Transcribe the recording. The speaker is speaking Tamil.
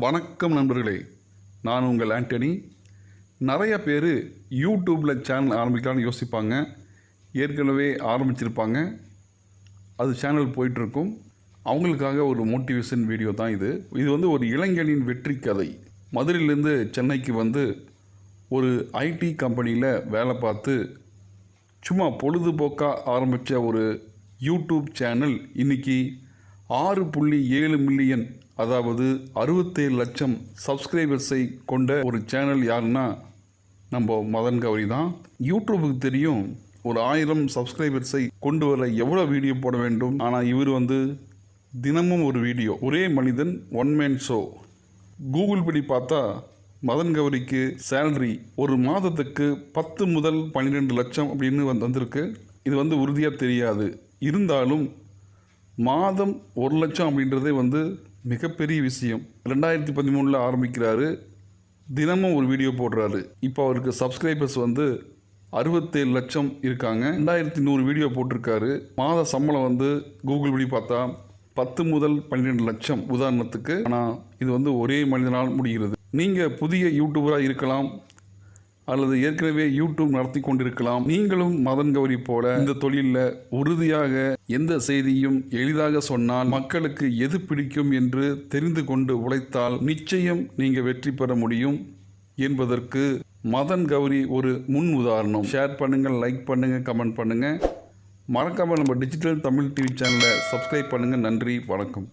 வணக்கம் நண்பர்களே, நான் உங்கள் ஆண்டனி. நிறைய பேர் யூடியூப்பில் சேனல் ஆரம்பிக்கலான்னு யோசிப்பாங்க. ஏற்கனவே ஆரம்பிச்சிருப்பாங்க, அது சேனல் போயிட்டுருக்கும். அவங்களுக்காக ஒரு மோட்டிவேஷன் வீடியோ தான் இது. இது வந்து ஒரு இளைஞனின் வெற்றி கதை. மதுரையிலேருந்து சென்னைக்கு வந்து ஒரு ஐடி கம்பெனியில் வேலை பார்த்து சும்மா பொழுதுபோக்காக ஆரம்பித்த ஒரு யூடியூப் சேனல் இன்றைக்கி 6.7 மில்லியன், அதாவது 67 லட்சம் சப்ஸ்கிரைபர்ஸை கொண்ட ஒரு சேனல். யாருன்னா நம்ம மதன் கௌரி தான். யூடியூபுக்கு தெரியும் ஒரு 1000 சப்ஸ்கிரைபர்ஸை கொண்டு வர எவ்வளோ வீடியோ போட வேண்டும். ஆனால் இவர் வந்து தினமும் ஒரு வீடியோ, ஒரே மனிதன், ஒன் மேன் ஷோ. கூகுள் படி பார்த்தா மதன் கௌரிக்கு சேலரி ஒரு மாதத்துக்கு 10 முதல் 12 லட்சம் அப்படின்னு வந்திருக்கு. இது வந்து உறுதியாக தெரியாது. இருந்தாலும் மாதம் 1 லட்சம் அப்படின்றதே வந்து மிகப்பெரிய விஷயம். 2013 ஆரம்பிக்கிறாரு, தினமும் ஒரு வீடியோ போடுறாரு. இப்போ அவருக்கு சப்ஸ்கிரைபர்ஸ் வந்து 67 லட்சம் இருக்காங்க. 2100 வீடியோ போட்டிருக்காரு. மாத சம்பளம் வந்து கூகுள் படி பார்த்தா 10 முதல் 12 லட்சம் உதாரணத்துக்கு. ஆனால் இது வந்து ஒரே மனிதனால் முடிகிறது. நீங்கள் புதிய யூடியூபராக இருக்கலாம், அல்லது ஏற்கனவே யூடியூப் நடத்தி கொண்டிருக்கலாம். நீங்களும் மதன் கௌரி போல இந்த தொழிலில் உறுதியாக எந்த செய்தியும் எளிதாக சொன்னால் மக்களுக்கு எது பிடிக்கும் என்று தெரிந்து கொண்டு உழைத்தால் நிச்சயம் நீங்கள் வெற்றி பெற முடியும் என்பதற்கு மதன் கௌரி ஒரு முன் உதாரணம். ஷேர் பண்ணுங்கள், லைக் பண்ணுங்கள், கமெண்ட் பண்ணுங்கள். மறக்காமல் நம்ம டிஜிட்டல் தமிழ் டிவி சேனலை சப்ஸ்கிரைப் பண்ணுங்கள். நன்றி, வணக்கம்.